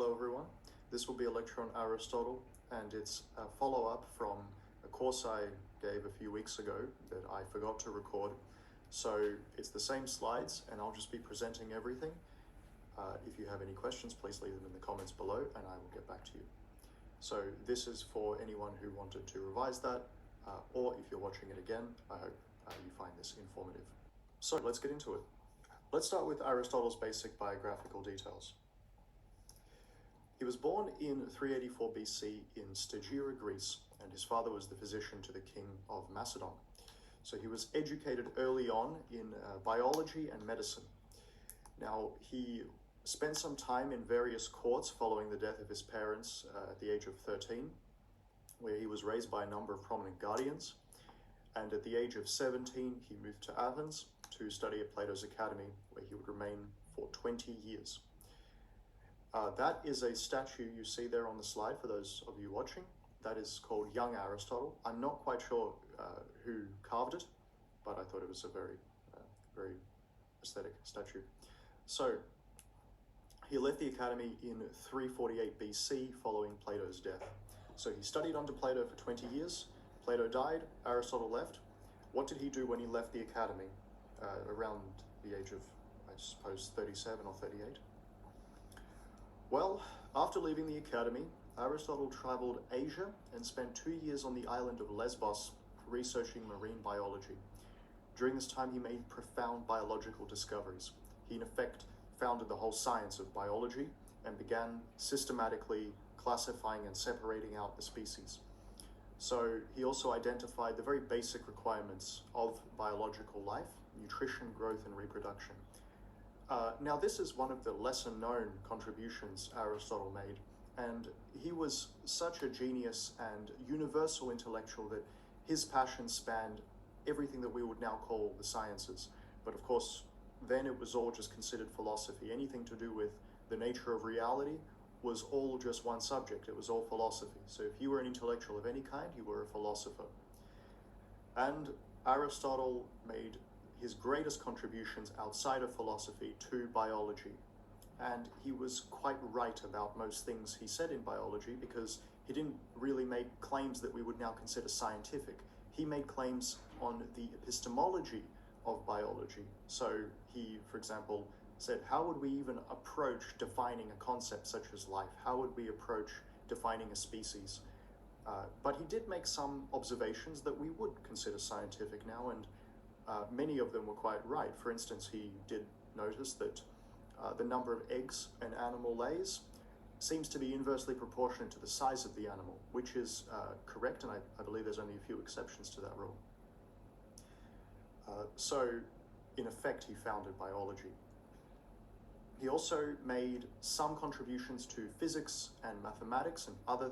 Hello everyone, this will be a lecture on Aristotle, and it's a follow-up from a course I gave a few weeks ago that I forgot to record. So it's the same slides and I'll just be presenting everything. If you have any questions, please leave them in the comments below and I will get back to you. So this is for anyone who wanted to revise that, or if you're watching it again, I hope you find this informative. So let's get into it. Let's start with Aristotle's basic biographical details. He was born in 384 BC in Stagira, Greece, and his father was the physician to the king of Macedon. So he was educated early on in biology and medicine. Now, he spent some time in various courts following the death of his parents at the age of 13, where he was raised by a number of prominent guardians. And at the age of 17, he moved to Athens to study at Plato's academy, where he would remain for 20 years. That is a statue you see there on the slide for those of you watching. That is called Young Aristotle. I'm not quite sure who carved it, but I thought it was a very aesthetic statue. So he left the academy in 348 BC following Plato's death. So he studied under Plato for 20 years. Plato died, Aristotle left. What did he do when he left the academy around the age of, I suppose, 37 or 38? Well, after leaving the academy, Aristotle traveled Asia and spent 2 years on the island of Lesbos researching marine biology. During this time, he made profound biological discoveries. He, in effect, founded the whole science of biology and began systematically classifying and separating out the species. So he also identified the very basic requirements of biological life: nutrition, growth, and reproduction. Now, this is one of the lesser-known contributions Aristotle made, and he was such a genius and universal intellectual that his passion spanned everything that we would now call the sciences. But of course, then it was all just considered philosophy. Anything to do with the nature of reality was all just one subject. It was all philosophy. So if you were an intellectual of any kind, you were a philosopher. And Aristotle made his greatest contributions outside of philosophy to biology. And he was quite right about most things he said in biology, because he didn't really make claims that we would now consider scientific. He made claims on the epistemology of biology. So he, for example, said, how would we even approach defining a concept such as life? How would we approach defining a species? But he did make some observations that we would consider scientific now, and many of them were quite right. For instance, he did notice that the number of eggs an animal lays seems to be inversely proportionate to the size of the animal, which is correct, and I believe there's only a few exceptions to that rule. So, in effect, he founded biology. He also made some contributions to physics and mathematics and other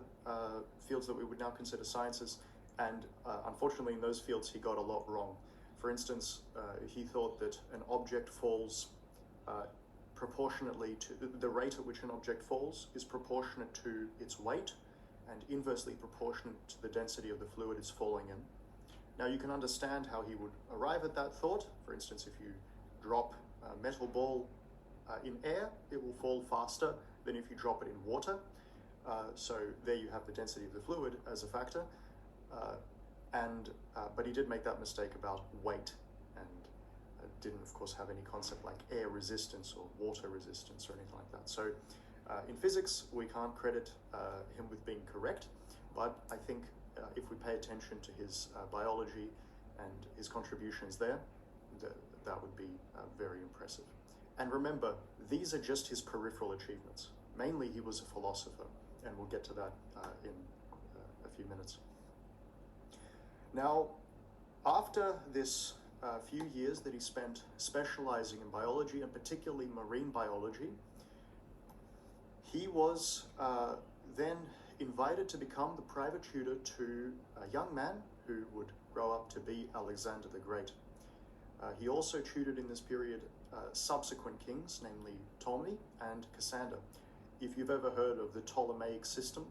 fields that we would now consider sciences, and unfortunately in those fields he got a lot wrong. For instance, he thought that an object falls proportionately to the rate at which an object falls is proportionate to its weight and inversely proportionate to the density of the fluid it's falling in. Now, you can understand how he would arrive at that thought. For instance, if you drop a metal ball in air, it will fall faster than if you drop it in water. So there you have the density of the fluid as a factor. But he did make that mistake about weight, and didn't, of course, have any concept like air resistance or water resistance or anything like that. So in physics, we can't credit him with being correct, but I think if we pay attention to his biology and his contributions there, that would be very impressive. And remember, these are just his peripheral achievements. Mainly, he was a philosopher, and we'll get to that in a few minutes. Now, after this few years that he spent specializing in biology, and particularly marine biology, he was then invited to become the private tutor to a young man who would grow up to be Alexander the Great. He also tutored in this period subsequent kings, namely Ptolemy and Cassander. If you've ever heard of the Ptolemaic system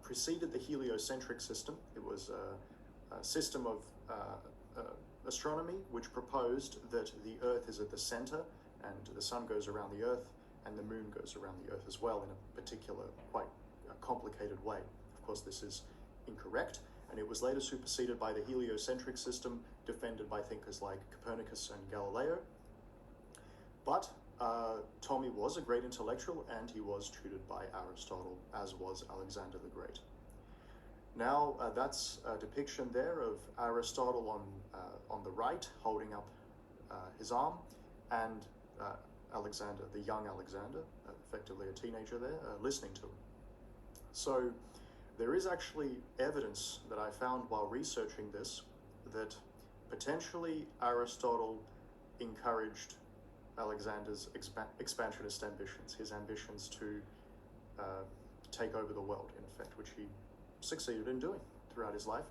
preceded the heliocentric system. It was a system of astronomy which proposed that the Earth is at the center and the sun goes around the Earth, and the moon goes around the Earth as well in a particular, quite complicated way. Of course, this is incorrect, and it was later superseded by the heliocentric system, defended by thinkers like Copernicus and Galileo. But Ptolemy was a great intellectual, and he was tutored by Aristotle, as was Alexander the Great. Now, that's a depiction there of Aristotle on the right, holding up his arm, and Alexander, the young Alexander, effectively a teenager there, listening to him. So there is actually evidence that I found while researching this that potentially Aristotle encouraged Alexander's expansionist ambitions, his ambitions to take over the world, in effect, which he succeeded in doing throughout his life.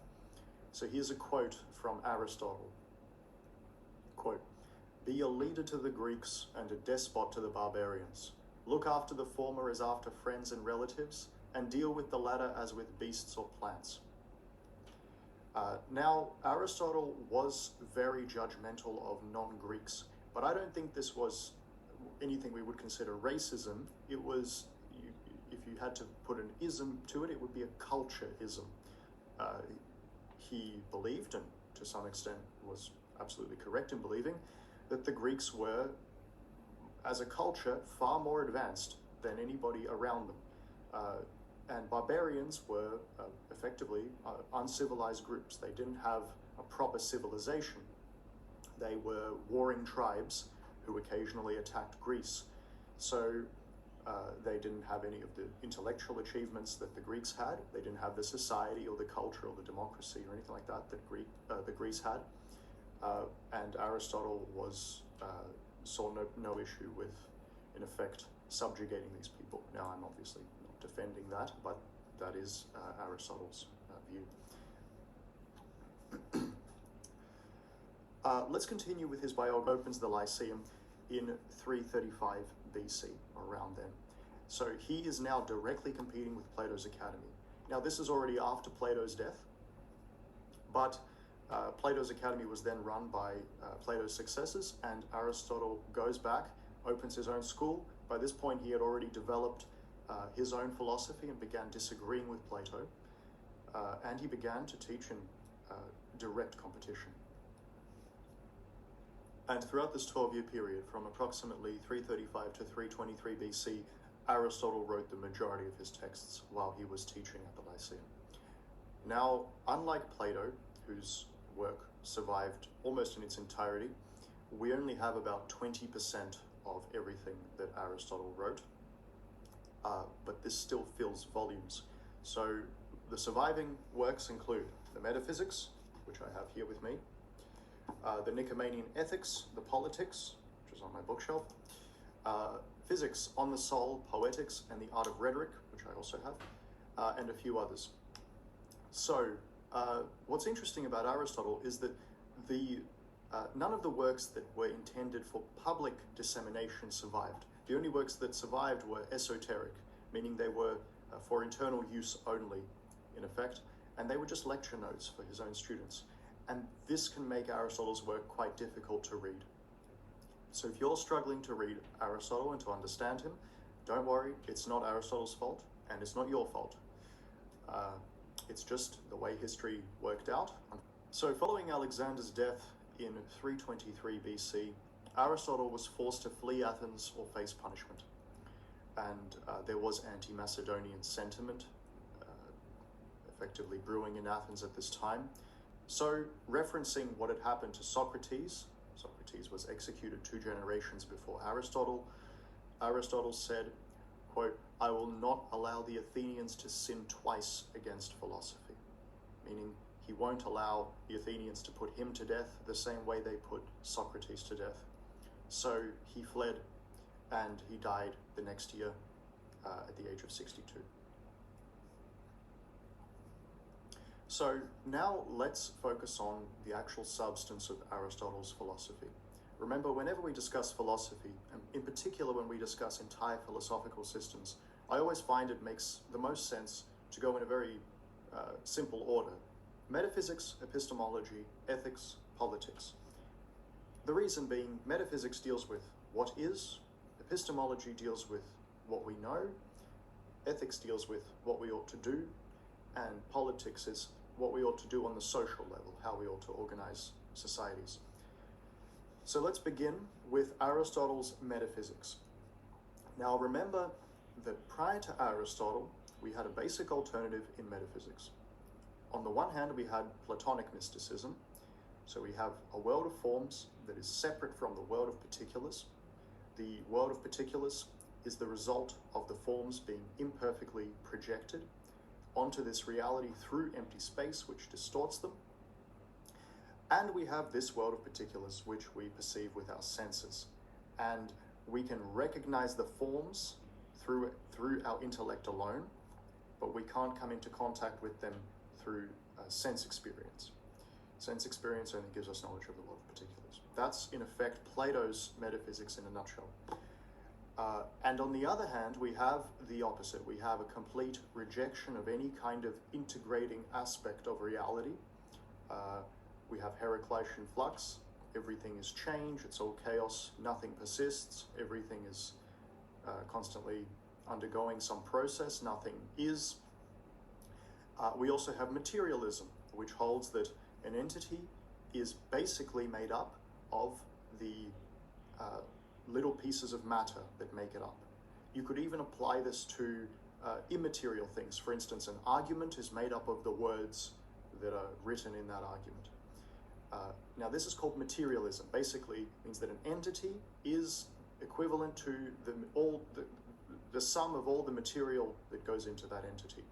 So here's a quote from Aristotle. Quote, "Be a leader to the Greeks and a despot to the barbarians. Look after the former as after friends and relatives, and deal with the latter as with beasts or plants." Now, Aristotle was very judgmental of non-Greeks, but I don't think this was anything we would consider racism. It was, if you had to put an ism to it, it would be a culture-ism. He believed, and to some extent was absolutely correct in believing, that the Greeks were, as a culture, far more advanced than anybody around them. And barbarians were effectively uncivilized groups. They didn't have a proper civilization. They were warring tribes who occasionally attacked Greece. So they didn't have any of the intellectual achievements that the Greeks had. They didn't have the society or the culture or the democracy or anything like that that the Greeks had. And Aristotle saw no issue with, in effect, subjugating these people. Now, I'm obviously not defending that, but that is Aristotle's view. Let's continue with his biography. Opens the Lyceum in 335 BC, around then. So he is now directly competing with Plato's Academy. Now, this is already after Plato's death, but Plato's Academy was then run by Plato's successors, and Aristotle goes back, opens his own school. By this point, he had already developed his own philosophy and began disagreeing with Plato, and he began to teach in direct competition. And throughout this 12-year period, from approximately 335 to 323 BC, Aristotle wrote the majority of his texts while he was teaching at the Lyceum. Now, unlike Plato, whose work survived almost in its entirety, we only have about 20% of everything that Aristotle wrote, but this still fills volumes. So the surviving works include the Metaphysics, which I have here with me, the Nicomachean Ethics, the Politics, which is on my bookshelf, Physics on the Soul, Poetics, and the Art of Rhetoric, which I also have, and a few others. So what's interesting about Aristotle is that none of the works that were intended for public dissemination survived. The only works that survived were esoteric, meaning they were for internal use only, in effect, and they were just lecture notes for his own students. And this can make Aristotle's work quite difficult to read. So if you're struggling to read Aristotle and to understand him, don't worry, it's not Aristotle's fault, and it's not your fault. It's just the way history worked out. So following Alexander's death in 323 BC, Aristotle was forced to flee Athens or face punishment. And there was anti-Macedonian sentiment effectively brewing in Athens at this time. So, referencing what had happened to Socrates was executed 2 generations before Aristotle. Aristotle said, quote, "I will not allow the Athenians to sin twice against philosophy," meaning he won't allow the Athenians to put him to death the same way they put Socrates to death. So he fled, and he died the next year at the age of 62. So now let's focus on the actual substance of Aristotle's philosophy. Remember, whenever we discuss philosophy, and in particular when we discuss entire philosophical systems, I always find it makes the most sense to go in a very simple order. Metaphysics, epistemology, ethics, politics. The reason being, metaphysics deals with what is, Epistemology deals with what we know, ethics deals with what we ought to do, and politics is what we ought to do on the social level, how we ought to organize societies. So let's begin with Aristotle's Metaphysics. Now remember that prior to Aristotle, we had a basic alternative in metaphysics. On the one hand, we had Platonic mysticism. So we have a world of forms that is separate from the world of particulars. The world of particulars is the result of the forms being imperfectly projected onto this reality through empty space, which distorts them. And we have this world of particulars, which we perceive with our senses. And we can recognize the forms through our intellect alone, but we can't come into contact with them through sense experience. Sense experience only gives us knowledge of the world of particulars. That's, in effect, Plato's metaphysics in a nutshell. And on the other hand, we have the opposite. We have a complete rejection of any kind of integrating aspect of reality. We have Heraclitean flux. Everything is change, it's all chaos, nothing persists, everything is constantly undergoing some process, nothing is. We also have materialism, which holds that an entity is basically made up of the little pieces of matter that make it up. You could even apply this to immaterial things. For instance, an argument is made up of the words that are written in that argument. Now this is called materialism. Basically means that an entity is equivalent to the sum of all the material that goes into that entity.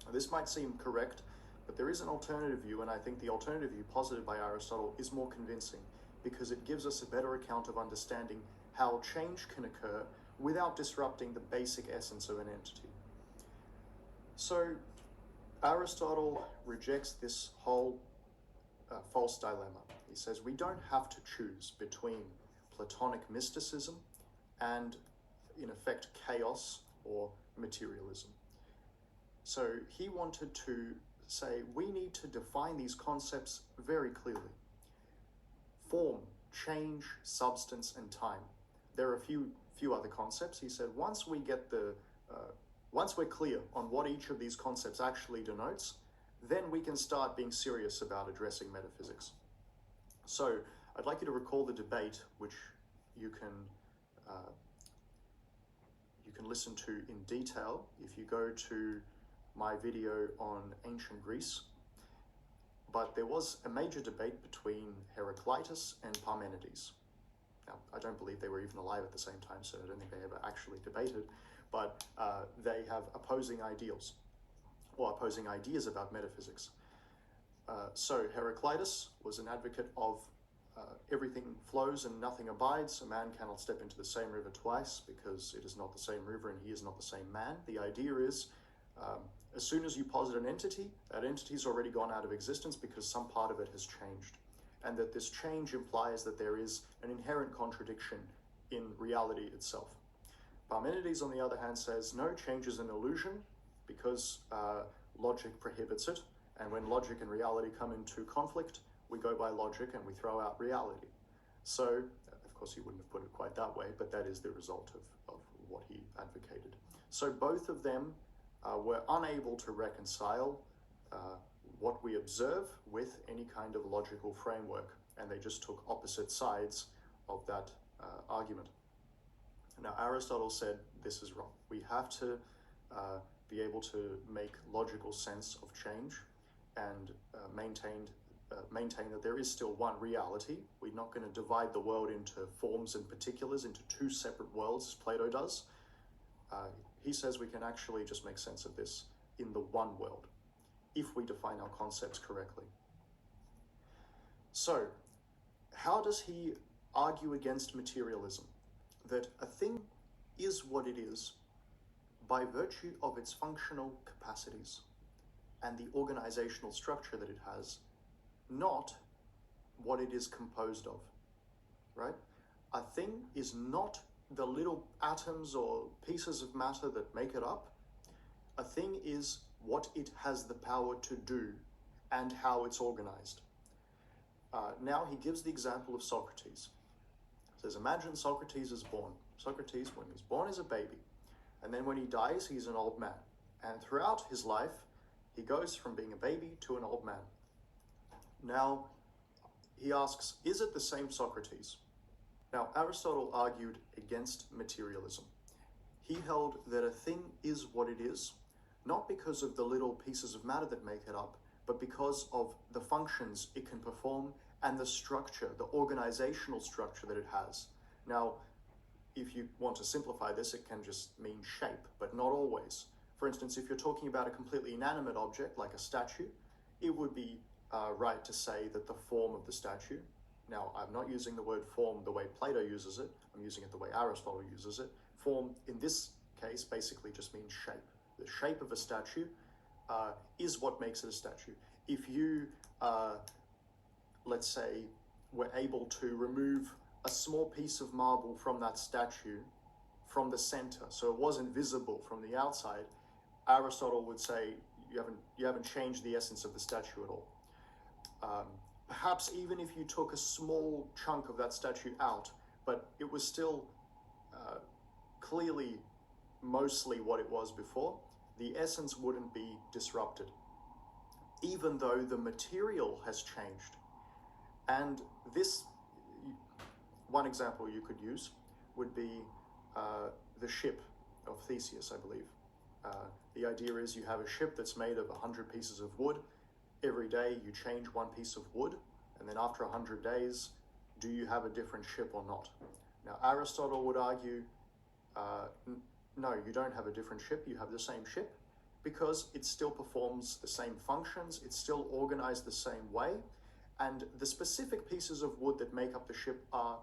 Now, this might seem correct, but there is an alternative view, and I think the alternative view posited by Aristotle is more convincing because it gives us a better account of understanding how change can occur without disrupting the basic essence of an entity. So Aristotle rejects this whole false dilemma. He says we don't have to choose between Platonic mysticism and, in effect, chaos or materialism. So he wanted to say we need to define these concepts very clearly. Form, change, substance, and time. There are a few other concepts. He said once we're clear on what each of these concepts actually denotes, then we can start being serious about addressing metaphysics. So I'd like you to recall the debate, which you can listen to in detail if you go to my video on ancient Greece. But there was a major debate between Heraclitus and Parmenides. Now, I don't believe they were even alive at the same time, so I don't think they ever actually debated, but they have opposing ideals, or opposing ideas about metaphysics. So Heraclitus was an advocate of everything flows and nothing abides. A man cannot step into the same river twice because it is not the same river and he is not the same man. The idea is as soon as you posit an entity, that entity's already gone out of existence because some part of it has changed. And that this change implies that there is an inherent contradiction in reality itself. Parmenides, on the other hand, says no, change is an illusion because logic prohibits it. And when logic and reality come into conflict, we go by logic and we throw out reality. So, of course, he wouldn't have put it quite that way, but that is the result of what he advocated. So both of them were unable to reconcile what we observe with any kind of logical framework, and they just took opposite sides of that argument. Now, Aristotle said this is wrong. We have to be able to make logical sense of change and maintain that there is still one reality. We're not going to divide the world into forms and particulars, into two separate worlds, as Plato does. He says we can actually just make sense of this in the one world, if we define our concepts correctly. So, how does he argue against materialism? That a thing is what it is by virtue of its functional capacities and the organizational structure that it has, not what it is composed of, right? A thing is not the little atoms or pieces of matter that make it up. A thing is what it has the power to do and how it's organized. Now he gives the example of Socrates. He says, imagine Socrates is born. Socrates, when he's born, is a baby. And then when he dies, he's an old man. And throughout his life, he goes from being a baby to an old man. Now, he asks, is it the same Socrates? Now, Aristotle argued against materialism. He held that a thing is what it is, not because of the little pieces of matter that make it up, but because of the functions it can perform and the structure, the organizational structure that it has. Now, if you want to simplify this, it can just mean shape, but not always. For instance, if you're talking about a completely inanimate object like a statue, it would be right to say that the form of the statue, now I'm not using the word form the way Plato uses it, I'm using it the way Aristotle uses it. Form in this case basically just means shape. The shape of a statue is what makes it a statue. If you, let's say, were able to remove a small piece of marble from that statue from the center, so it wasn't visible from the outside, Aristotle would say you haven't changed the essence of the statue at all. Perhaps even if you took a small chunk of that statue out, but it was still clearly mostly what it was before, the essence wouldn't be disrupted, even though the material has changed. And this, one example you could use would be the ship of Theseus, I believe. The idea is you have a ship that's made of 100 pieces of wood. Every day you change one piece of wood, and then after 100 days, do you have a different ship or not? Now, Aristotle would argue, no, you don't have a different ship, you have the same ship, because it still performs the same functions, it's still organized the same way, and the specific pieces of wood that make up the ship are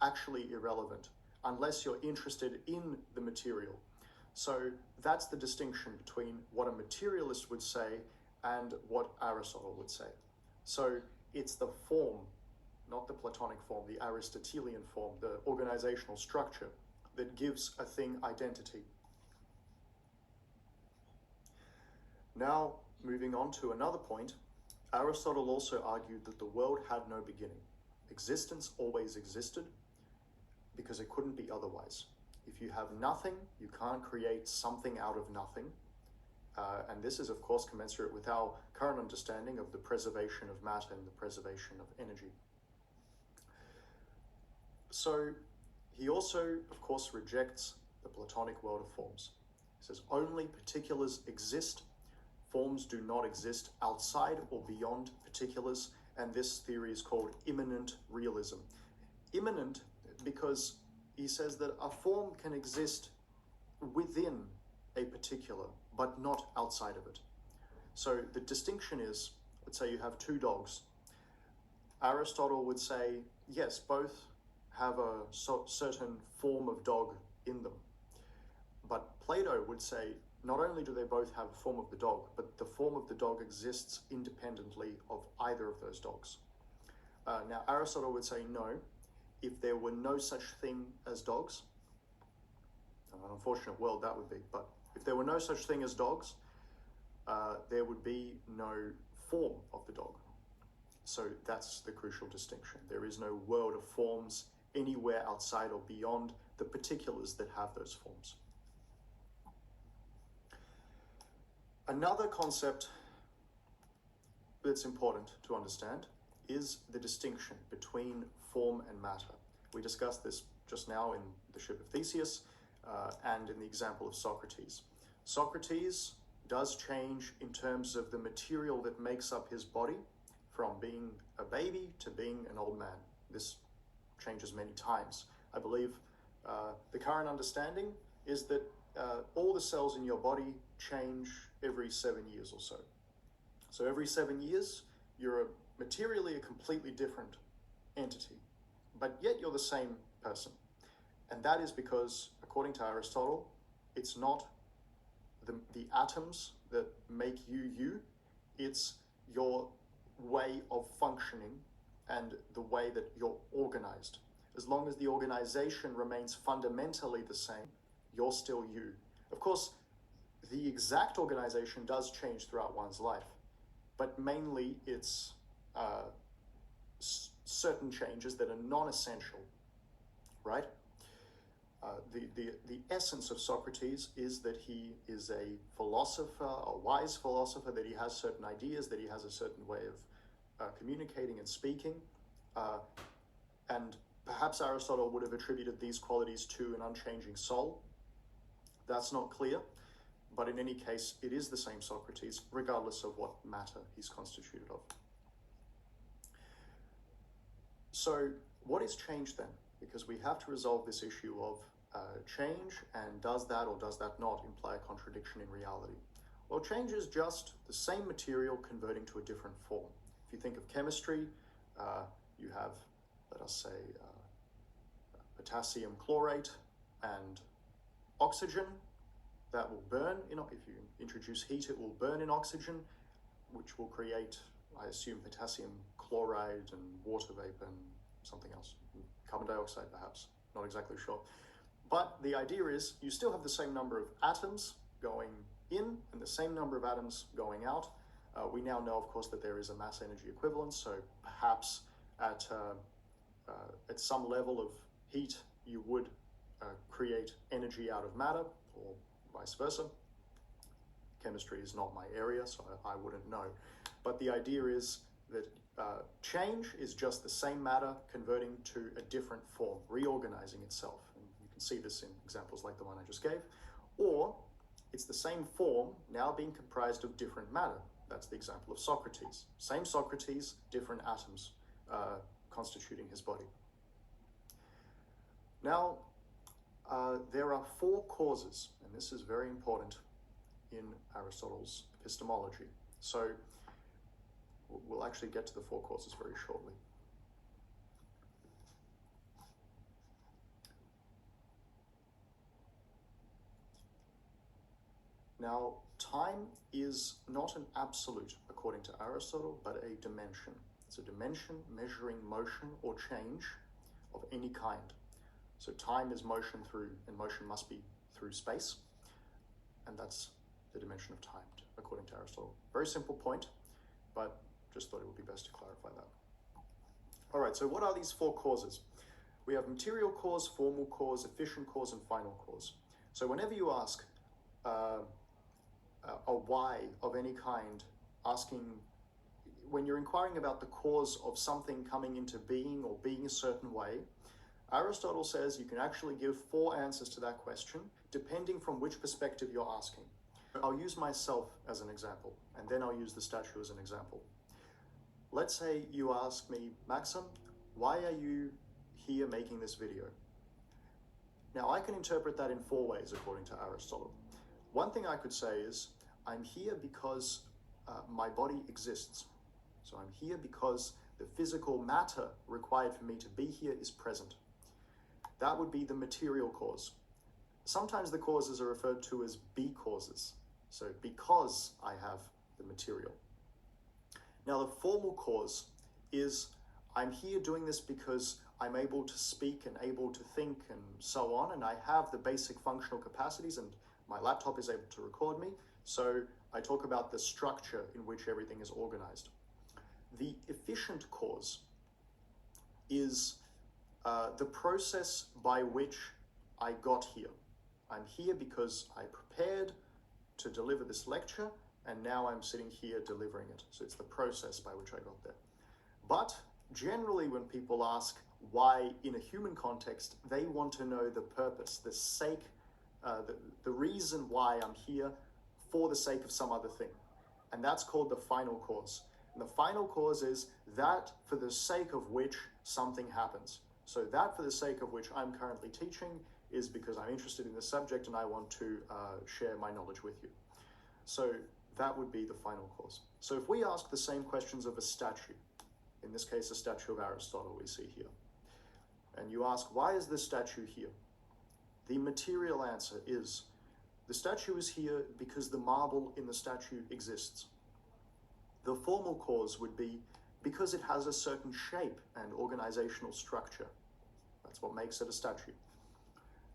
actually irrelevant, unless you're interested in the material. So that's the distinction between what a materialist would say and what Aristotle would say. So it's the form, not the Platonic form, the Aristotelian form, the organizational structure that gives a thing identity. Now, moving on to another point, Aristotle also argued that the world had no beginning. Existence always existed because it couldn't be otherwise. If you have nothing, you can't create something out of nothing. And this is, of course, commensurate with our current understanding of the preservation of matter and the preservation of energy. So he also, of course, rejects the Platonic world of forms. He says only particulars exist. Forms do not exist outside or beyond particulars, and this theory is called imminent realism. Imminent because he says that a form can exist within a particular, but not outside of it. So the distinction is, let's say you have two dogs. Aristotle would say, yes, both have a certain form of dog in them. But Plato would say, not only do they both have a form of the dog, but the form of the dog exists independently of either of those dogs. Now, Aristotle would say, no, if there were no such thing as dogs, an unfortunate world that would be, but if there were no such thing as dogs, there would be no form of the dog. So that's the crucial distinction. There is no world of forms anywhere outside or beyond the particulars that have those forms. Another concept that's important to understand is the distinction between form and matter. We discussed this just now in the ship of Theseus and in the example of Socrates. Socrates does change in terms of the material that makes up his body from being a baby to being an old man. This changes many times. I believe the current understanding is that all the cells in your body change every 7 years or so. So every 7 years, you're materially a completely different entity, but yet you're the same person. And that is because, according to Aristotle, it's not the atoms that make you you, it's your way of functioning and the way that you're organized. As long as the organization remains fundamentally the same, you're still you. Of course, the exact organization does change throughout one's life, but mainly it's certain changes that are non-essential, right? the essence of Socrates is that he is a philosopher, a wise philosopher, that he has certain ideas, that he has a certain way of communicating and speaking. And perhaps Aristotle would have attributed these qualities to an unchanging soul. That's not clear, but in any case, it is the same Socrates, regardless of what matter he's constituted of. So what is change then? Because we have to resolve this issue of change, and does that or does that not imply a contradiction in reality? Well, change is just the same material converting to a different form. If you think of chemistry, you have, let us say, potassium chlorate and oxygen that will burn. If you introduce heat, it will burn in oxygen, which will create, I assume, potassium chloride and water vapor and something else. Carbon dioxide, perhaps. Not exactly sure. But the idea is you still have the same number of atoms going in and the same number of atoms going out. We now know, of course, that there is a mass-energy equivalence, so perhaps at some level of heat, you would create energy out of matter, or vice versa. Chemistry is not my area, so I wouldn't know. But the idea is that change is just the same matter converting to a different form, reorganizing itself. And you can see this in examples like the one I just gave. Or it's the same form now being comprised of different matter. That's the example of Socrates. Same Socrates, different atoms constituting his body. Now, there are 4 causes, and this is very important in Aristotle's epistemology. So we'll actually get to the 4 causes very shortly. Now, time is not an absolute, according to Aristotle, but a dimension. It's a dimension measuring motion or change of any kind. So time is motion through, and motion must be through space, and that's the dimension of time, according to Aristotle. Very simple point, but just thought it would be best to clarify that. All right, so what are these 4 causes? We have material cause, formal cause, efficient cause, and final cause. So whenever you ask a why of any kind, when you're inquiring about the cause of something coming into being or being a certain way, Aristotle says you can actually give 4 answers to that question, depending from which perspective you're asking. I'll use myself as an example, and then I'll use the statue as an example. Let's say you ask me, Maxim, why are you here making this video? Now, I can interpret that in 4 ways, according to Aristotle. One thing I could say is, I'm here because my body exists. So I'm here because the physical matter required for me to be here is present. That would be the material cause. Sometimes the causes are referred to as be causes. So because I have the material. Now the formal cause is I'm here doing this because I'm able to speak and able to think and so on, and I have the basic functional capacities, and my laptop is able to record me. So I talk about the structure in which everything is organized. The efficient cause is the process by which I got here. I'm here because I prepared to deliver this lecture, and now I'm sitting here delivering it. So it's the process by which I got there. But generally when people ask why in a human context, they want to know the purpose, the sake, the reason why I'm here for the sake of some other thing. And that's called the final cause. And the final cause is that for the sake of which something happens. So that for the sake of which I'm currently teaching is because I'm interested in the subject and I want to share my knowledge with you. So that would be the final cause. So if we ask the same questions of a statue, in this case a statue of Aristotle we see here, and you ask, why is this statue here? The material answer is, the statue is here because the marble in the statue exists. The formal cause would be because it has a certain shape and organizational structure. That's what makes it a statue.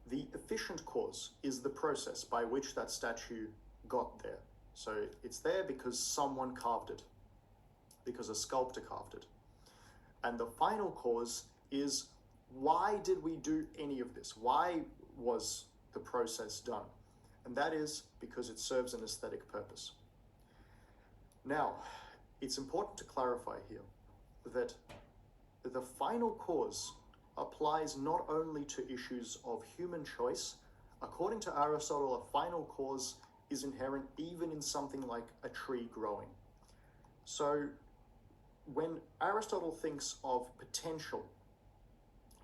The efficient cause is the process by which that statue got there. So it's there because someone carved it, because a sculptor carved it. And the final cause is, why did we do any of this? Why was the process done? And that is because it serves an aesthetic purpose. Now, it's important to clarify here that the final cause applies not only to issues of human choice. According to Aristotle, a final cause is inherent even in something like a tree growing. So when Aristotle thinks of potential,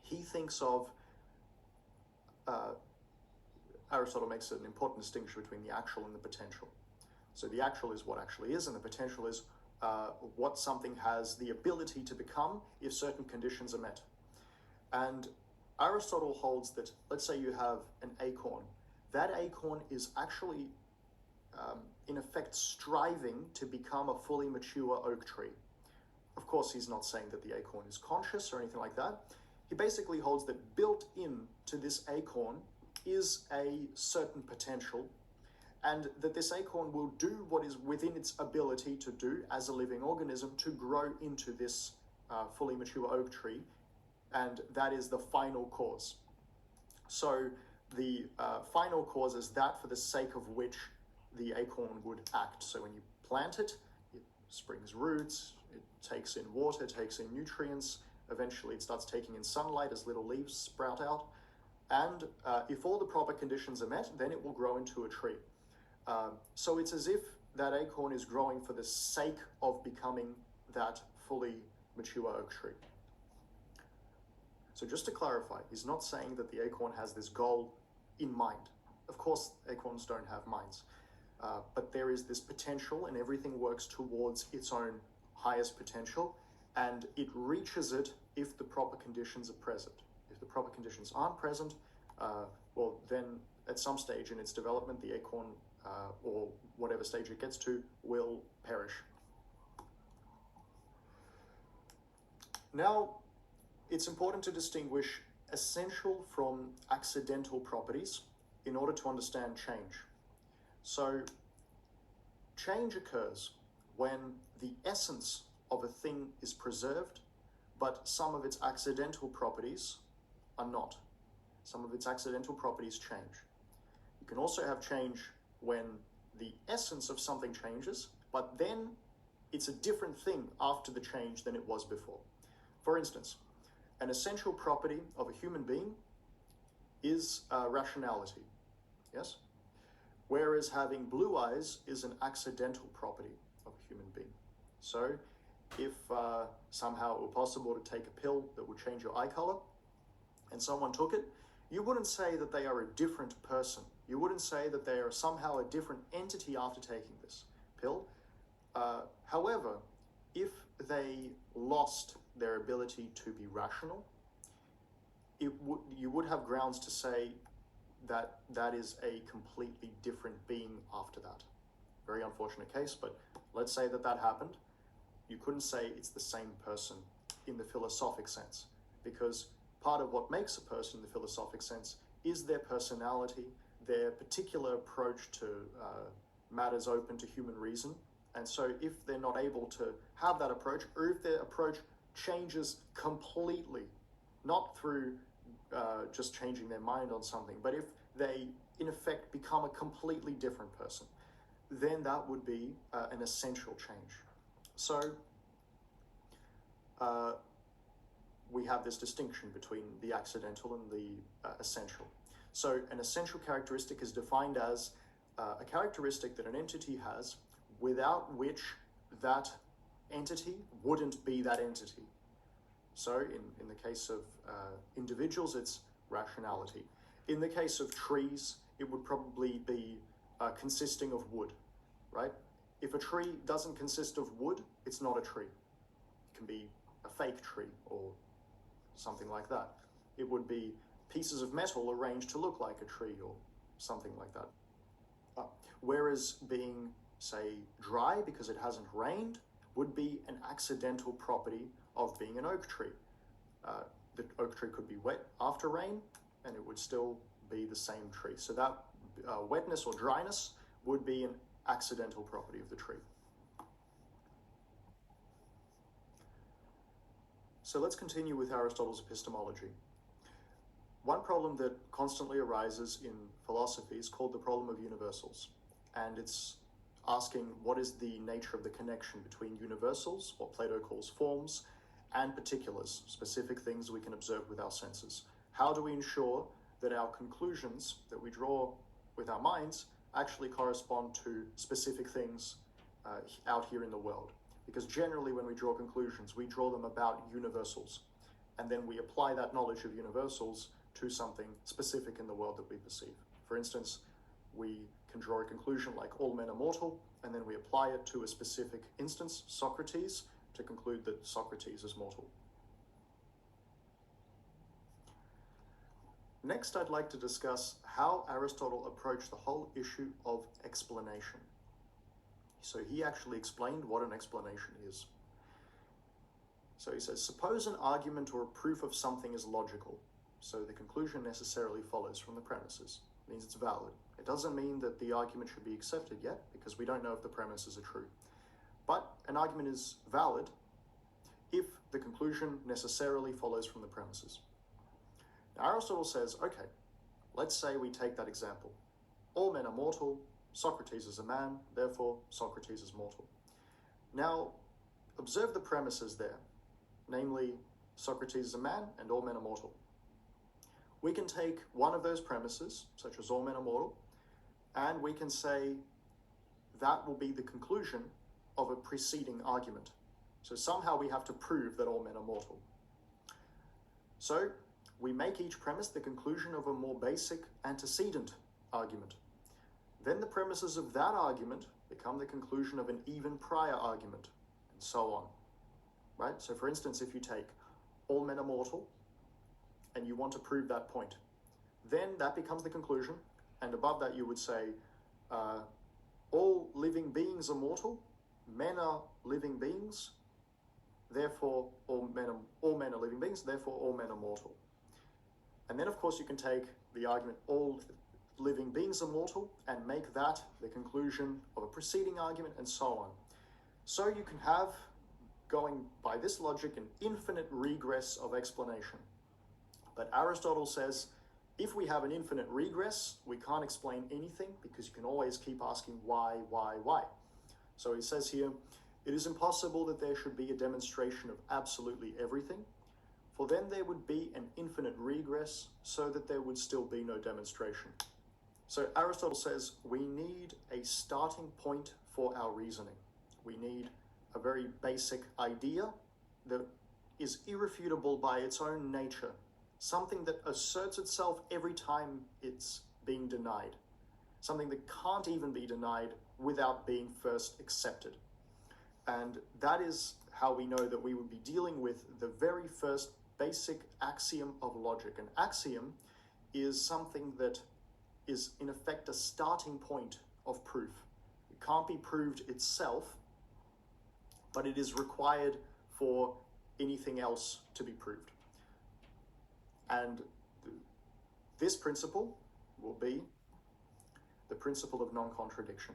he thinks of, Aristotle makes an important distinction between the actual and the potential. So the actual is what actually is, and the potential is what something has the ability to become if certain conditions are met. And Aristotle holds that, let's say you have an acorn. That acorn is actually, in effect, striving to become a fully mature oak tree. Of course, he's not saying that the acorn is conscious or anything like that. He basically holds that built in to this acorn is a certain potential, and that this acorn will do what is within its ability to do as a living organism to grow into this fully mature oak tree, and that is the final cause. So the final cause is that for the sake of which the acorn would act. So when you plant it, it springs roots, it takes in water, takes in nutrients, eventually it starts taking in sunlight as little leaves sprout out, and if all the proper conditions are met, then it will grow into a tree. So it's as if that acorn is growing for the sake of becoming that fully mature oak tree. So just to clarify, he's not saying that the acorn has this goal in mind. Of course, acorns don't have minds, but there is this potential, and everything works towards its own highest potential, and it reaches it if the proper conditions are present. If the proper conditions aren't present, well, then at some stage in its development, the acorn, or whatever stage it gets to, will perish. Now, it's important to distinguish essential from accidental properties in order to understand change. So, change occurs when the essence of a thing is preserved, but some of its accidental properties are not. Some of its accidental properties change. You can also have change when the essence of something changes, but then it's a different thing after the change than it was before. For instance, an essential property of a human being is rationality, yes? Whereas having blue eyes is an accidental property of a human being. So if somehow it were possible to take a pill that would change your eye color, and someone took it, you wouldn't say that they are a different person. You wouldn't say that they are somehow a different entity after taking this pill. However, if they lost their ability to be rational, you would have grounds to say that that is a completely different being after that. Very unfortunate case, but let's say that that happened. You couldn't say it's the same person in the philosophic sense, because part of what makes a person in the philosophic sense is their personality, their particular approach to matters open to human reason. And so if they're not able to have that approach, or if their approach changes completely, not through just changing their mind on something, but if they, in effect, become a completely different person, then that would be an essential change. So we have this distinction between the accidental and the essential. So an essential characteristic is defined as a characteristic that an entity has without which that entity wouldn't be that entity. So in the case of individuals, it's rationality. In the case of trees, it would probably be consisting of wood, right? If a tree doesn't consist of wood, it's not a tree. It can be a fake tree or something like that. It would be pieces of metal arranged to look like a tree or something like that. Whereas being, say, dry because it hasn't rained would be an accidental property of being an oak tree. The oak tree could be wet after rain and it would still be the same tree. So that wetness or dryness would be an accidental property of the tree. So let's continue with Aristotle's epistemology. one problem that constantly arises in philosophy is called the problem of universals. And it's asking what is the nature of the connection between universals, what Plato calls forms, and particulars, specific things we can observe with our senses. How do we ensure that our conclusions that we draw with our minds actually correspond to specific things out here in the world? Because generally when we draw conclusions, we draw them about universals, and then we apply that knowledge of universals to something specific in the world that we perceive. For instance, we can draw a conclusion like all men are mortal, and then we apply it to a specific instance, Socrates, to conclude that Socrates is mortal. Next, I'd like to discuss how Aristotle approached the whole issue of explanation. So he actually explained what an explanation is. So he says, suppose an argument or a proof of something is logical, so the conclusion necessarily follows from the premises. It means it's valid. It doesn't mean that the argument should be accepted yet, because we don't know if the premises are true. But an argument is valid if the conclusion necessarily follows from the premises. Now, Aristotle says, okay, let's say we take that example. All men are mortal, Socrates is a man, therefore Socrates is mortal. Now, observe the premises there, namely Socrates is a man and all men are mortal. We can take one of those premises, such as all men are mortal, and we can say that will be the conclusion of a preceding argument. So somehow we have to prove that all men are mortal. So we make each premise the conclusion of a more basic antecedent argument. Then the premises of that argument become the conclusion of an even prior argument, and so on. Right? So for instance, if you take all men are mortal, and you want to prove that point, then that becomes the conclusion, and above that you would say, all living beings are mortal, men are living beings, therefore all men are living beings, therefore all men are mortal. And then of course you can take the argument all living beings are mortal and make that the conclusion of a preceding argument, and so on. So you can have, going by this logic, an infinite regress of explanation. But Aristotle says, if we have an infinite regress, we can't explain anything, because you can always keep asking why. So he says here, it is impossible that there should be a demonstration of absolutely everything, for then there would be an infinite regress, so that there would still be no demonstration. So Aristotle says we need a starting point for our reasoning. We need a very basic idea that is irrefutable by its own nature, something that asserts itself every time it's being denied, something that can't even be denied without being first accepted. And that is how we know that we would be dealing with the very first basic axiom of logic. An axiom is something that is in effect a starting point of proof. It can't be proved itself, but it is required for anything else to be proved. And this principle will be the principle of non-contradiction.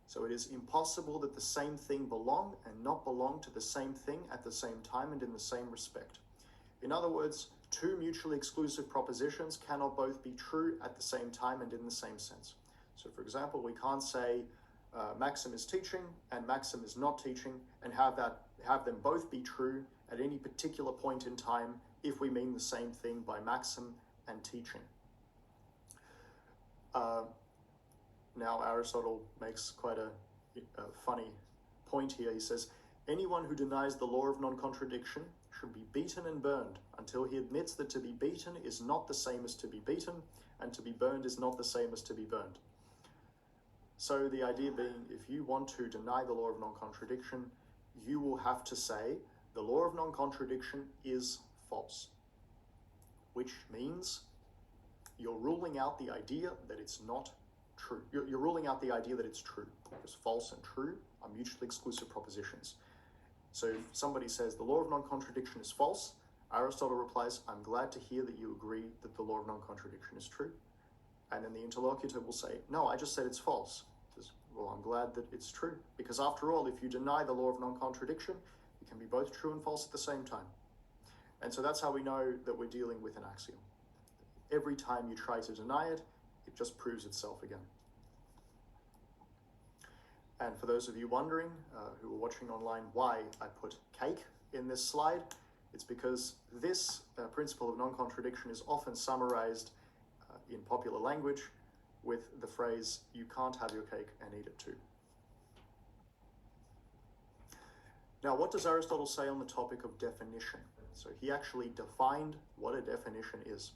So it is impossible that the same thing belong and not belong to the same thing at the same time and in the same respect. In other words, two mutually exclusive propositions cannot both be true at the same time and in the same sense. So for example, we can't say Maxim is teaching and Maxim is not teaching and have them both be true at any particular point in time if we mean the same thing by Maxim and teaching. Now Aristotle makes quite a funny point here. He says, anyone who denies the law of non-contradiction should be beaten and burned until he admits that to be beaten is not the same as to be beaten, and to be burned is not the same as to be burned. So the idea being, if you want to deny the law of non-contradiction, you will have to say the law of non-contradiction is false, which means you're ruling out the idea that it's not true. You're ruling out the idea that it's true, because false and true are mutually exclusive propositions. So if somebody says the law of non-contradiction is false, Aristotle replies, I'm glad to hear that you agree that the law of non-contradiction is true. And then the interlocutor will say, no, I just said it's false. He says, well, I'm glad that it's true, because after all, if you deny the law of non-contradiction, it can be both true and false at the same time. And so that's how we know that we're dealing with an axiom. every time you try to deny it, it just proves itself again. And for those of you wondering, who are watching online, why I put cake in this slide, it's because this principle of non-contradiction is often summarized in popular language with the phrase, "You can't have your cake and eat it too." Now, what does Aristotle say on the topic of definition? So he actually defined what a definition is.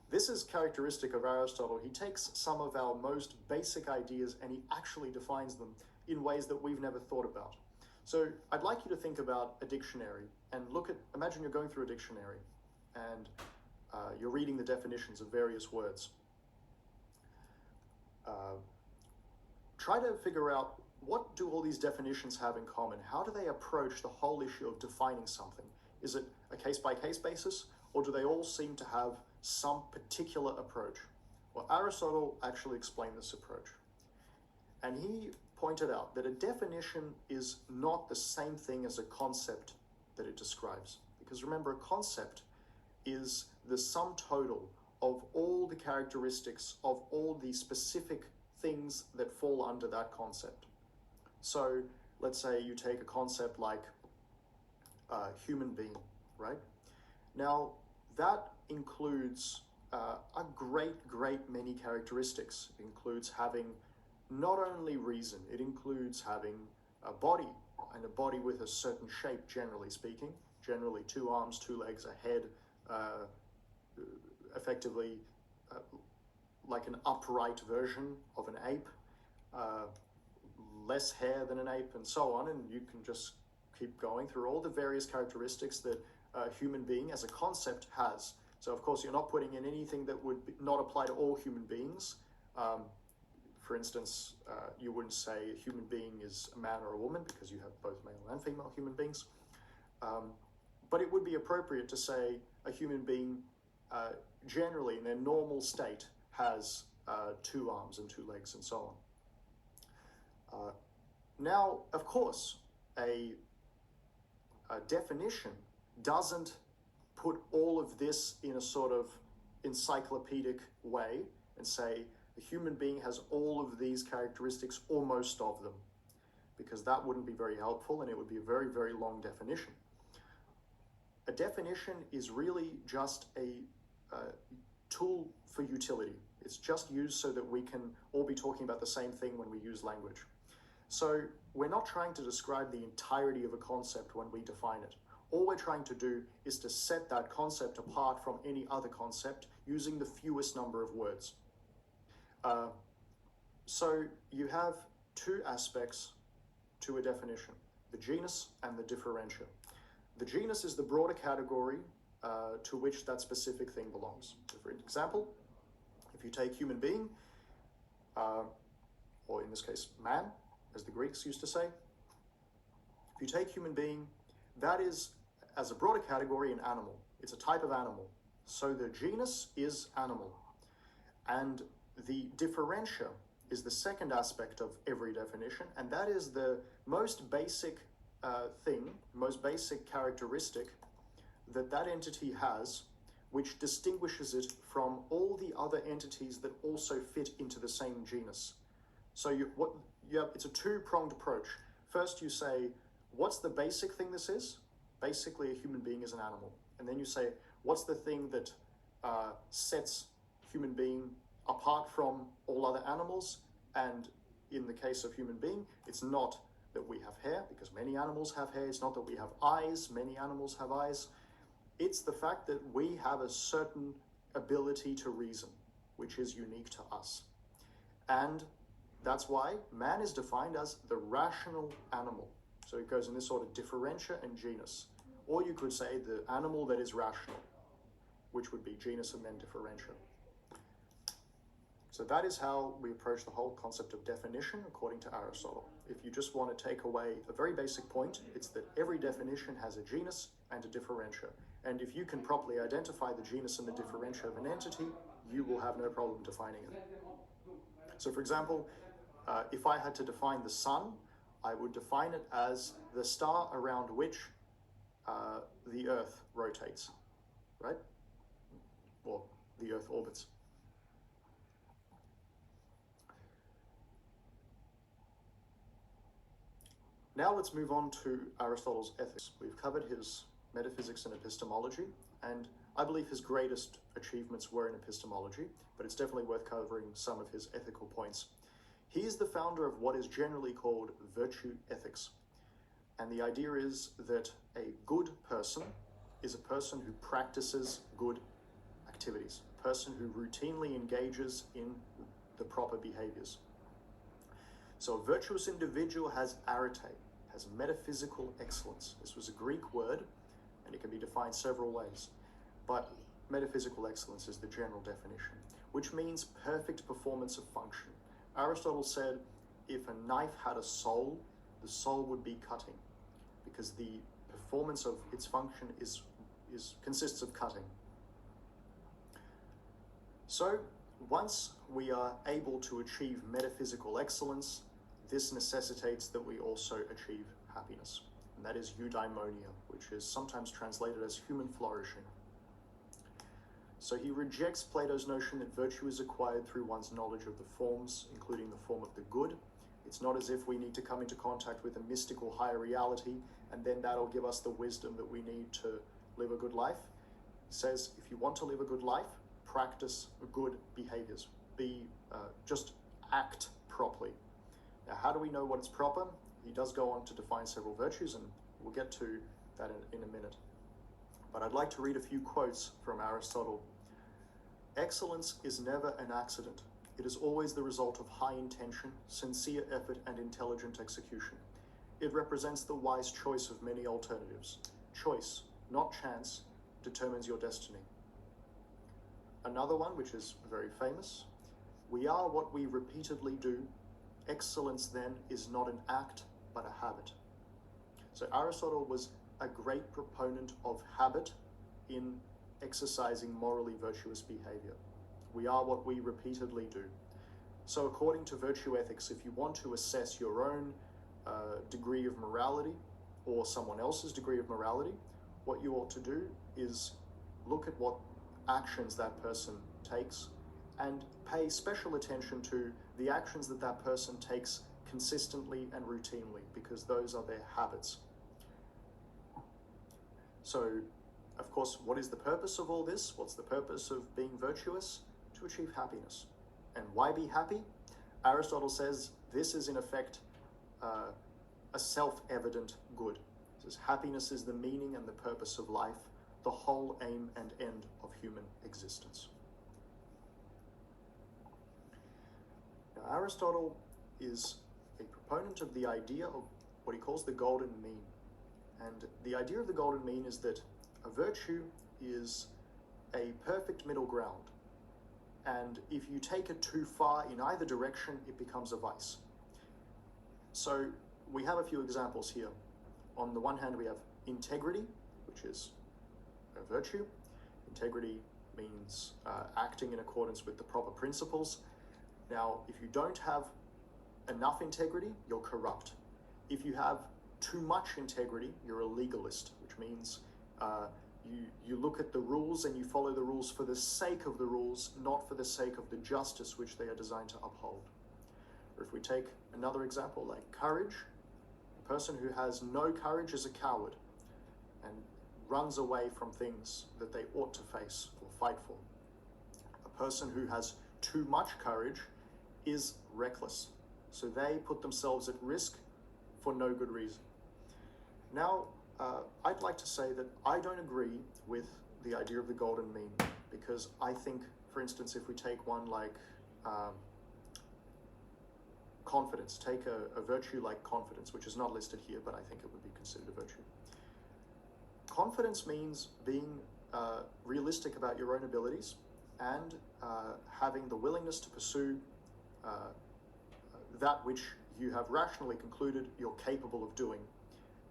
This is characteristic of Aristotle. He takes some of our most basic ideas and he actually defines them in ways that we've never thought about. So I'd like you to think about a dictionary and imagine you're going through a dictionary and you're reading the definitions of various words. Try to figure out, what do all these definitions have in common? How do they approach the whole issue of defining something? Is it a case-by-case basis, or do they all seem to have some particular approach? Well, Aristotle actually explained this approach. And he pointed out that a definition is not the same thing as a concept that it describes. Because remember, a concept is the sum total of all the characteristics of all the specific things that fall under that concept. So let's say you take a concept like human being, right? Now, that includes a great many characteristics. It includes having not only reason, it includes having a body, and a body with a certain shape, generally speaking, generally 2 arms, 2 legs, a head, effectively like an upright version of an ape, less hair than an ape, and so on, and you can just keep going through all the various characteristics that a human being as a concept has. So of course you're not putting in anything that would not apply to all human beings. For instance, you wouldn't say a human being is a man or a woman because you have both male and female human beings. But it would be appropriate to say a human being generally in their normal state has 2 arms and 2 legs and so on. Now, of course, a definition doesn't put all of this in a sort of encyclopedic way and say a human being has all of these characteristics or most of them, because that wouldn't be very helpful and it would be a very long definition. A definition is really just a tool for utility. It's just used so that we can all be talking about the same thing when we use language. So we're not trying to describe the entirety of a concept when we define it. All we're trying to do is to set that concept apart from any other concept using the fewest number of words. So you have 2 aspects to a definition, the genus and the differentia. The genus is the broader category to which that specific thing belongs. So for example, if you take human being, or in this case, man, as the Greeks used to say, if you take human being, that is, as a broader category, an animal. It's a type of animal. So the genus is animal. And the differentia is the second aspect of every definition, and that is the most basic most basic characteristic that entity has, which distinguishes it from all the other entities that also fit into the same genus. So it's a 2-pronged approach. First you say, what's the basic thing this is? Basically, a human being is an animal. And then you say, what's the thing that sets human being apart from all other animals? And in the case of human being, it's not that we have hair, because many animals have hair. It's not that we have eyes. Many animals have eyes. It's the fact that we have a certain ability to reason, which is unique to us. And that's why man is defined as the rational animal. So it goes in this sort of differentia and genus. Or you could say the animal that is rational, which would be genus and then differentia. So that is how we approach the whole concept of definition according to Aristotle. If you just want to take away a very basic point, it's that every definition has a genus and a differentia. And if you can properly identify the genus and the differentia of an entity, you will have no problem defining it. So for example, if I had to define the sun, I would define it as the star around which the Earth rotates, right? Or the Earth orbits. Now let's move on to Aristotle's ethics. We've covered his metaphysics and epistemology, and I believe his greatest achievements were in epistemology, but it's definitely worth covering some of his ethical points. He is the founder of what is generally called virtue ethics. And the idea is that a good person is a person who practices good activities, a person who routinely engages in the proper behaviors. So a virtuous individual has arete, has metaphysical excellence. This was a Greek word, and it can be defined several ways. But metaphysical excellence is the general definition, which means perfect performance of function. Aristotle said if a knife had a soul, the soul would be cutting, because the performance of its function consists of cutting. So once we are able to achieve metaphysical excellence, this necessitates that we also achieve happiness, and that is eudaimonia, which is sometimes translated as human flourishing. So he rejects Plato's notion that virtue is acquired through one's knowledge of the forms, including the form of the good. It's not as if we need to come into contact with a mystical higher reality and then that'll give us the wisdom that we need to live a good life. He says, if you want to live a good life, practice good behaviors. Just act properly. Now, how do we know what is proper? He does go on to define several virtues, and we'll get to that in a minute. But I'd like to read a few quotes from Aristotle. Excellence is never an accident. It is always the result of high intention, sincere effort, and intelligent execution. It represents the wise choice of many alternatives. Choice, not chance, determines your destiny. Another one, which is very famous, we are what we repeatedly do. Excellence, then, is not an act, but a habit. So Aristotle was a great proponent of habit in exercising morally virtuous behavior. We are what we repeatedly do. So according to virtue ethics, if you want to assess your own degree of morality or someone else's degree of morality, what you ought to do is look at what actions that person takes and pay special attention to the actions that that person takes consistently and routinely, because those are their habits. So, of course, what is the purpose of all this? What's the purpose of being virtuous? To achieve happiness. And why be happy? Aristotle says this is in effect a self-evident good. He says happiness is the meaning and the purpose of life, the whole aim and end of human existence. Now, Aristotle is a proponent of the idea of what he calls the golden mean. And the idea of the golden mean is that a virtue is a perfect middle ground. And if you take it too far in either direction, it becomes a vice. So we have a few examples here. On the one hand, we have integrity, which is a virtue. Integrity means acting in accordance with the proper principles. Now, if you don't have enough integrity, you're corrupt. If you have too much integrity, you're a legalist, which means you look at the rules and you follow the rules for the sake of the rules, not for the sake of the justice which they are designed to uphold. Or if we take another example like courage, a person who has no courage is a coward and runs away from things that they ought to face or fight for. A person who has too much courage is reckless, so they put themselves at risk for no good reason. Now, I'd like to say that I don't agree with the idea of the golden mean, because I think, for instance, if we take one like confidence, take a virtue like confidence, which is not listed here, but I think it would be considered a virtue. Confidence means being realistic about your own abilities and having the willingness to pursue that which you have rationally concluded you're capable of doing,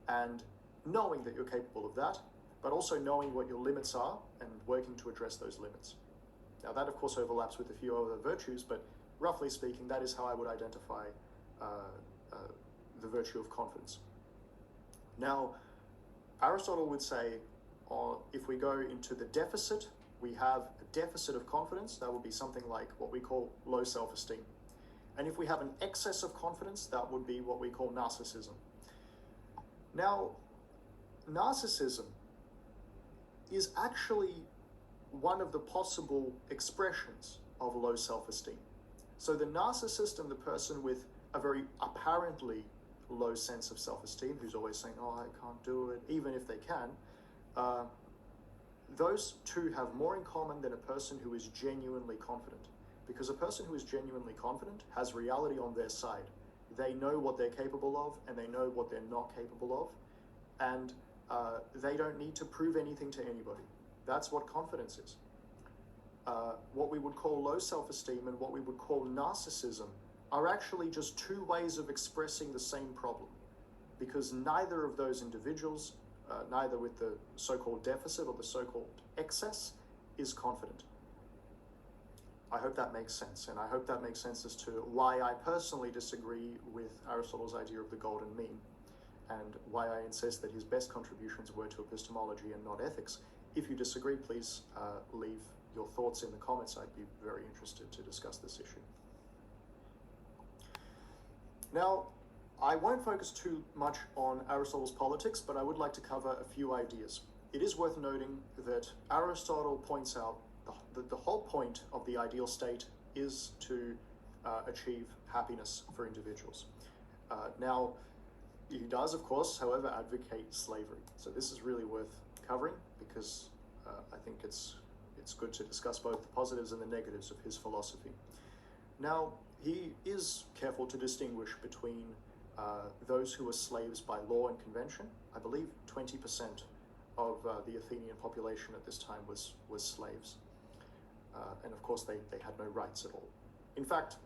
and knowing that you're capable of that, but also knowing what your limits are and working to address those limits. Now that of course overlaps with a few other virtues, but roughly speaking, that is how I would identify the virtue of confidence. Now, Aristotle would say, if we go into the deficit, we have a deficit of confidence, that would be something like what we call low self-esteem. And if we have an excess of confidence, that would be what we call narcissism. Now, narcissism is actually one of the possible expressions of low self-esteem. So the narcissist and the person with a very apparently low sense of self-esteem, who's always saying, oh, I can't do it, even if they can, those two have more in common than a person who is genuinely confident. Because a person who is genuinely confident has reality on their side. They know what they're capable of, and they know what they're not capable of, and they don't need to prove anything to anybody. That's what confidence is. What we would call low self-esteem and what we would call narcissism are actually just two ways of expressing the same problem, because neither of those individuals, neither with the so-called deficit or the so-called excess, is confident. I hope that makes sense, and I hope that makes sense as to why I personally disagree with Aristotle's idea of the golden mean, and why I insist that his best contributions were to epistemology and not ethics. If you disagree, please leave your thoughts in the comments. I'd be very interested to discuss this issue. Now, I won't focus too much on Aristotle's politics, but I would like to cover a few ideas. It is worth noting that Aristotle points out that the whole point of the ideal state is to achieve happiness for individuals. Now, he does, of course, however, advocate slavery. So this is really worth covering because I think it's good to discuss both the positives and the negatives of his philosophy. Now, he is careful to distinguish between those who were slaves by law and convention. I believe 20% of the Athenian population at this time was slaves. And of course, they had no rights at all. In fact,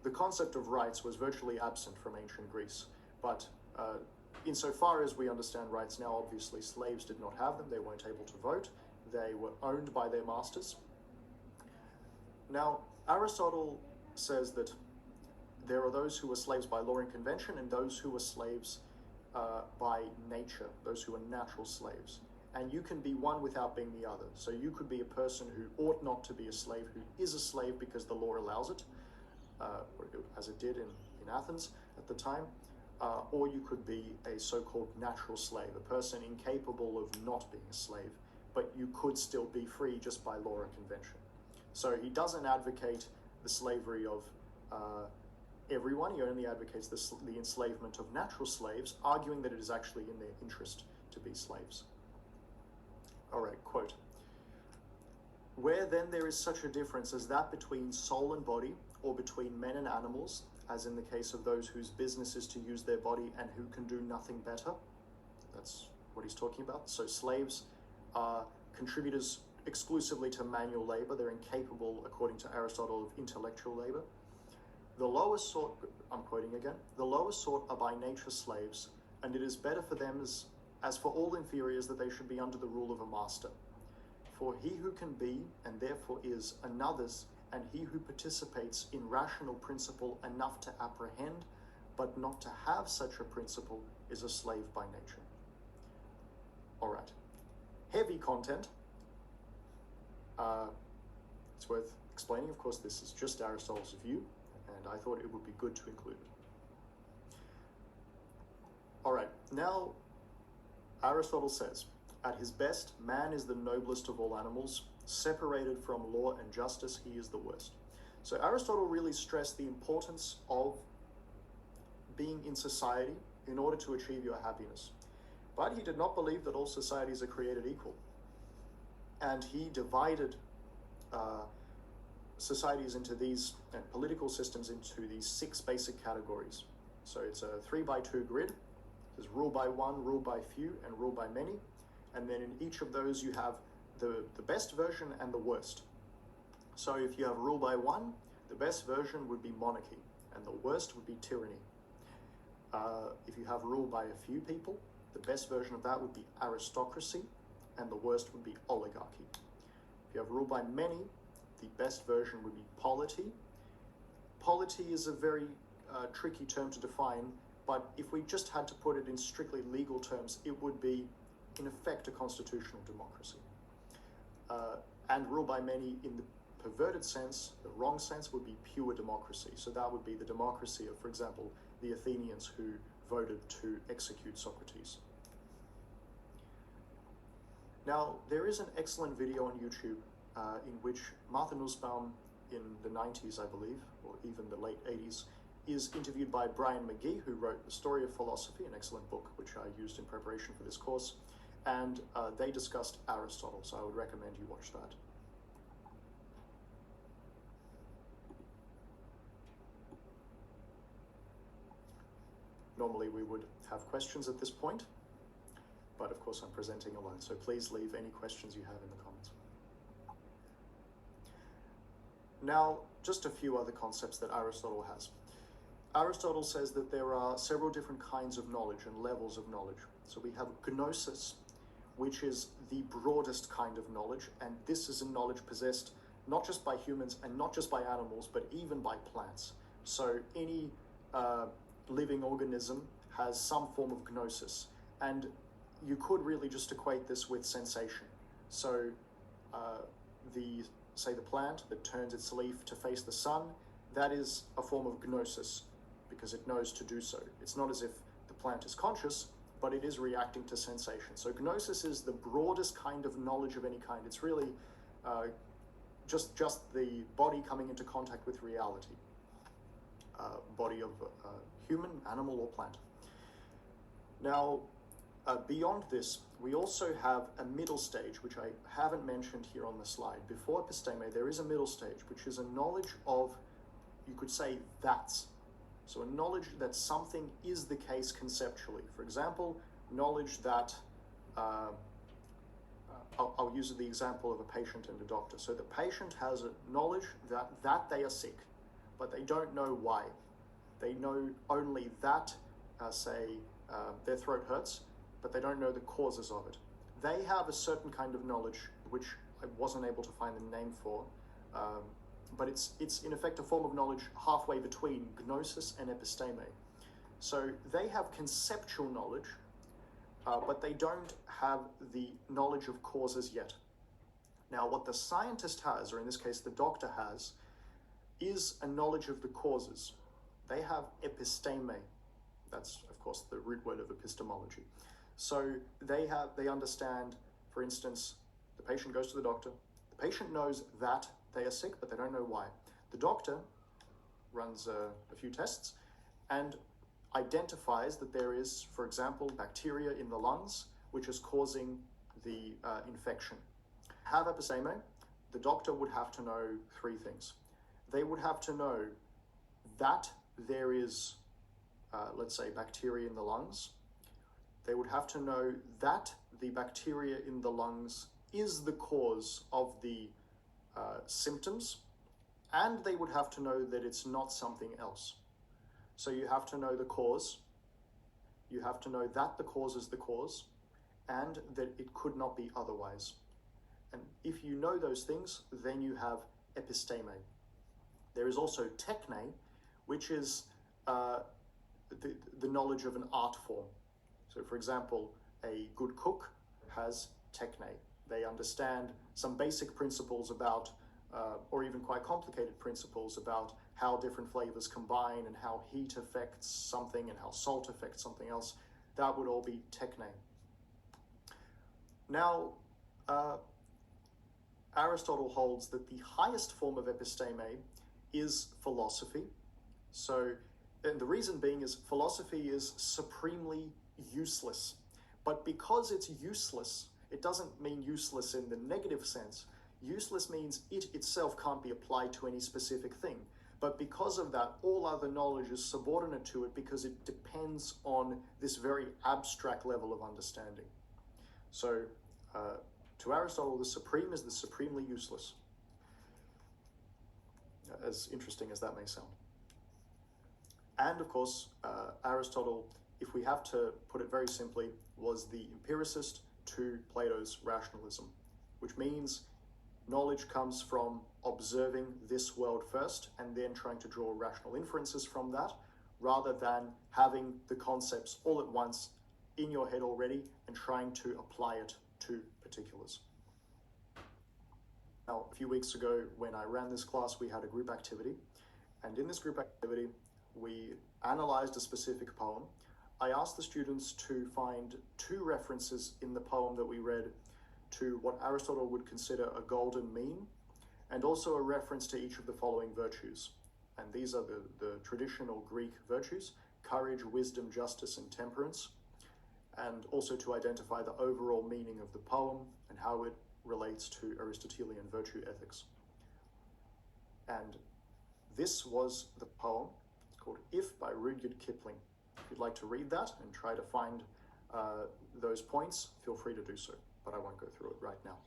the concept of rights was virtually absent from ancient Greece. But insofar as we understand rights now, obviously slaves did not have them. They weren't able to vote. They were owned by their masters. Now, Aristotle says that there are those who were slaves by law and convention and those who were slaves by nature, those who are natural slaves. And you can be one without being the other. So you could be a person who ought not to be a slave, who is a slave because the law allows it, as it did in Athens at the time, or you could be a so-called natural slave, a person incapable of not being a slave, but you could still be free just by law and convention. So he doesn't advocate the slavery of everyone. He only advocates the enslavement of natural slaves, arguing that it is actually in their interest to be slaves. All right, quote. Where then there is such a difference as that between soul and body, or between men and animals, as in the case of those whose business is to use their body and who can do nothing better. That's what he's talking about. So slaves are contributors exclusively to manual labor. They're incapable, according to Aristotle, of intellectual labor. The lower sort, I'm quoting again, the lower sort are by nature slaves, and it is better for them as for all inferiors that they should be under the rule of a master. For he who can be, and therefore is, another's, and he who participates in rational principle enough to apprehend, but not to have such a principle, is a slave by nature. All right. Heavy content. It's worth explaining. Of course, this is just Aristotle's view, and I thought it would be good to include it. All right. Now, Aristotle says, at his best, man is the noblest of all animals. Separated from law and justice, he is the worst. So Aristotle really stressed the importance of being in society in order to achieve your happiness. But he did not believe that all societies are created equal. And he divided societies into these, and political systems into these 6 basic categories. So it's a 3x2 grid. There's rule by one, rule by few, and rule by many. And then in each of those you have the best version and the worst. So if you have rule by one, the best version would be monarchy, and the worst would be tyranny. If you have rule by a few people, the best version of that would be aristocracy, and the worst would be oligarchy. If you have rule by many, the best version would be polity. Polity is a very tricky term to define, but if we just had to put it in strictly legal terms, it would be, in effect, a constitutional democracy. and rule by many in the perverted sense, the wrong sense, would be pure democracy. So that would be the democracy of, for example, the Athenians who voted to execute Socrates. Now, there is an excellent video on YouTube in which Martha Nussbaum in the 90s, I believe, or even the late 80s, is interviewed by Bryan Magee, who wrote The Story of Philosophy, an excellent book which I used in preparation for this course, and they discussed Aristotle, so I would recommend you watch that. Normally we would have questions at this point, but of course I'm presenting alone, so please leave any questions you have in the comments. Now, just a few other concepts that Aristotle has. Aristotle says that there are several different kinds of knowledge and levels of knowledge. So we have Gnosis, which is the broadest kind of knowledge, and this is a knowledge possessed not just by humans and not just by animals, but even by plants. So any living organism has some form of Gnosis, and you could really just equate this with sensation. So say the plant that turns its leaf to face the sun, that is a form of Gnosis because it knows to do so. It's not as if the plant is conscious, but it is reacting to sensation. So Gnosis is the broadest kind of knowledge of any kind. It's really just the body coming into contact with reality. Body of human, animal, or plant. Now, beyond this, we also have a middle stage, which I haven't mentioned here on the slide. Before Episteme, there is a middle stage, which is a knowledge of, you could say, that's. So a knowledge that something is the case conceptually. For example, knowledge that, I'll use the example of a patient and a doctor. So the patient has a knowledge that they are sick, but they don't know why. They know only that, their throat hurts, but they don't know the causes of it. They have a certain kind of knowledge, which I wasn't able to find the name for, but it's in effect a form of knowledge halfway between Gnosis and Episteme. So they have conceptual knowledge, but they don't have the knowledge of causes yet. Now, what the scientist has, or in this case the doctor has, is a knowledge of the causes. They have episteme. That's, of course, the root word of epistemology. So they understand, for instance, the patient goes to the doctor. The patient knows that they are sick, but they don't know why. The doctor runs a few tests and identifies that there is, for example, bacteria in the lungs, which is causing the infection. Have episteme, the doctor would have to know three things. They would have to know that there is, let's say, bacteria in the lungs. They would have to know that the bacteria in the lungs is the cause of the symptoms, and they would have to know that it's not something else. So you have to know the cause, you have to know that the cause is the cause, and that it could not be otherwise. And if you know those things, then you have episteme. There is also techne, which is the knowledge of an art form. So, for example, a good cook has techne. They understand some basic principles about, or even quite complicated principles about how different flavors combine and how heat affects something and how salt affects something else. That would all be techne. Now, Aristotle holds that the highest form of episteme is philosophy. So, and the reason being is philosophy is supremely useless. But because it's useless, it doesn't mean useless in the negative sense. Useless means it itself can't be applied to any specific thing. But because of that, all other knowledge is subordinate to it because it depends on this very abstract level of understanding. So, to Aristotle, the supreme is the supremely useless. As interesting as that may sound. And of course, Aristotle, if we have to put it very simply, was the empiricist to Plato's rationalism, which means knowledge comes from observing this world first and then trying to draw rational inferences from that, rather than having the concepts all at once in your head already and trying to apply it to particulars. Now, a few weeks ago, when I ran this class, we had a group activity. And in this group activity, we analyzed a specific poem. I asked the students to find 2 references in the poem that we read to what Aristotle would consider a golden mean, and also a reference to each of the following virtues. And these are the traditional Greek virtues: courage, wisdom, justice, and temperance, and also to identify the overall meaning of the poem and how it relates to Aristotelian virtue ethics. And this was the poem. It's called If by Rudyard Kipling. If you'd like to read that and try to find those points, feel free to do so, but I won't go through it right now.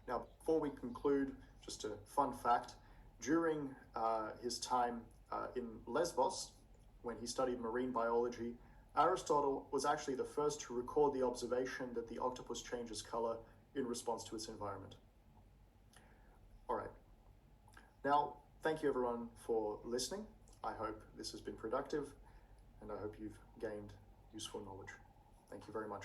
Now, before we conclude, just a fun fact: during his time in Lesbos, when he studied marine biology, Aristotle was actually the first to record the observation that the octopus changes color in response to its environment. All right. Now, thank you everyone for listening. I hope this has been productive, and I hope you've gained useful knowledge. Thank you very much.